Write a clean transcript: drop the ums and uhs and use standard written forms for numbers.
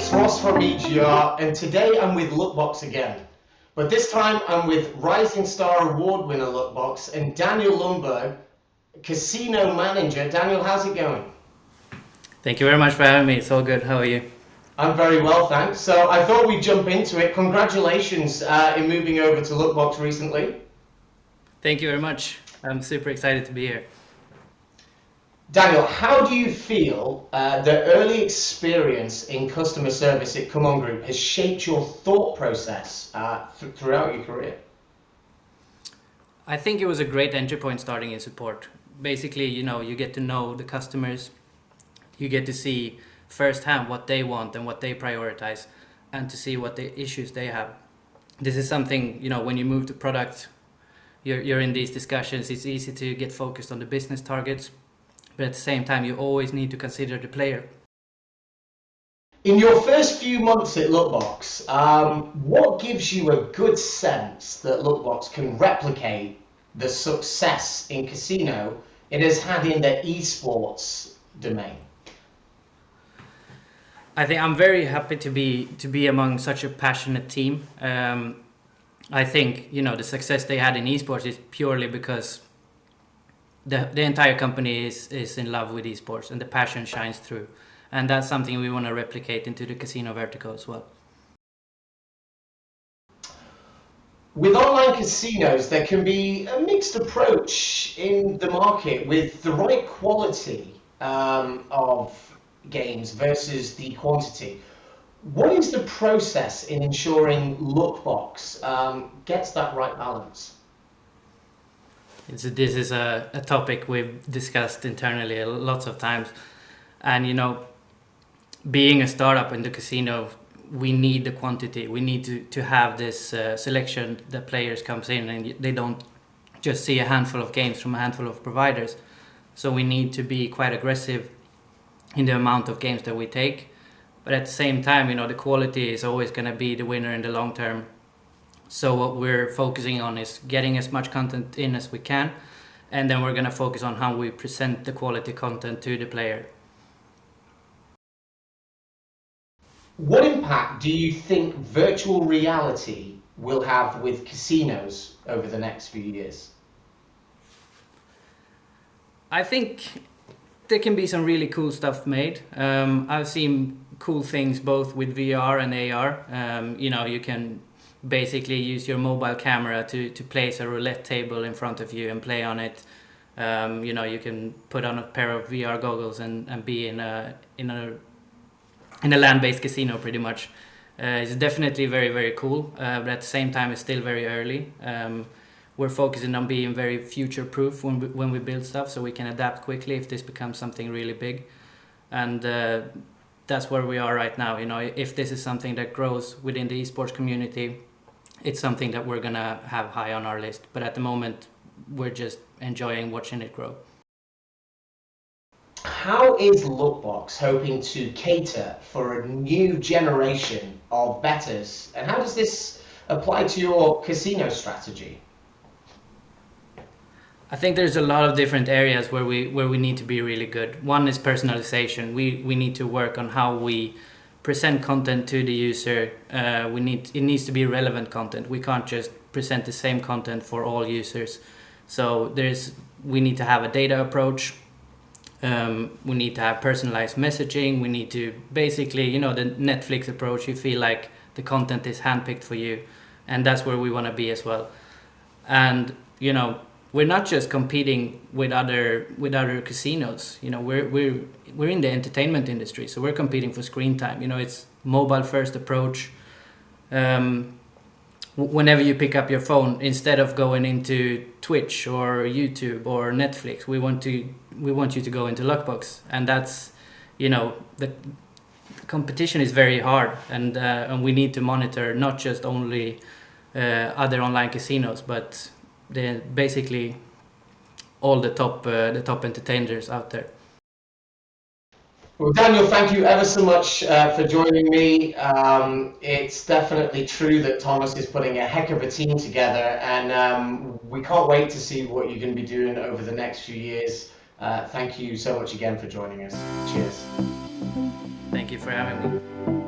it's Ross from EGR, and today I'm with Luckbox again. But this time I'm with Rising Star Award winner Luckbox and Daniel Lundberg, casino manager. Daniel, how's it going? Thank you very much for having me. It's all good. How are you? I'm very well, thanks. So I thought we'd jump into it. Congratulations in moving over to Luckbox recently. Thank you very much. I'm super excited to be here. Daniel, how do you feel the early experience in customer service at ComeOn Group has shaped your thought process throughout your career? I think it was a great entry point starting in support. Basically, you get to know the customers, you get to see firsthand what they want and what they prioritize, and to see what the issues they have. This is something, when you move to product, you're in these discussions, it's easy to get focused on the business targets, but at the same time, you always need to consider the player. In your first few months at Luckbox, what gives you a good sense that Luckbox can replicate the success in casino it has had in the esports domain? I think I'm very happy to be among such a passionate team. I think the success they had in esports is purely because the entire company is in love with esports and the passion shines through, and that's something we want to replicate into the casino vertical as well. With online casinos, there can be a mixed approach in the market with the right quality of games versus the quantity. What is the process in ensuring Luckbox gets that right balance? This is a topic we've discussed internally lots of times, and being a startup in the casino, we need the quantity. We need to have this selection that players comes in and they don't just see a handful of games from a handful of providers. So we need to be quite aggressive in the amount of games that we take, but at the same time, the quality is always going to be the winner in the long term. So what we're focusing on is getting as much content in as we can, and then we're going to focus on how we present the quality content to the player. What impact do you think virtual reality will have with casinos over the next few years? I think there can be some really cool stuff made. I've seen cool things both with VR and AR. You can basically use your mobile camera to place a roulette table in front of you and play on it. You can put on a pair of VR goggles and be in a land-based casino pretty much. It's definitely very, very cool, but at the same time it's still very early. We're focusing on being very future-proof when we build stuff, so we can adapt quickly if this becomes something really big. And that's where we are right now. If this is something that grows within the esports community, it's something that we're gonna have high on our list. But at the moment, we're just enjoying watching it grow. How is Luckbox hoping to cater for a new generation of bettors, and how does this apply to your casino strategy? I think there's a lot of different areas where we need to be really good. One is personalization. We need to work on how we present content to the user. It needs to be relevant content. We can't just present the same content for all users. So we need to have a data approach. We need to have personalized messaging. We need to basically, the Netflix approach. You feel like the content is handpicked for you, and that's where we want to be as well. And we're not just competing with other casinos. We're in the entertainment industry, so we're competing for screen time. It's mobile first approach. Whenever you pick up your phone, instead of going into Twitch or YouTube or Netflix, we want you to go into Luckbox, and that's the competition is very hard, and we need to monitor not just only other online casinos, but basically all the top entertainers out there. Well, Daniel, thank you ever so much for joining me. It's definitely true that Thomas is putting a heck of a team together, and we can't wait to see what you're going to be doing over the next few years. Thank you so much again for joining us. Cheers. Thank you for having me.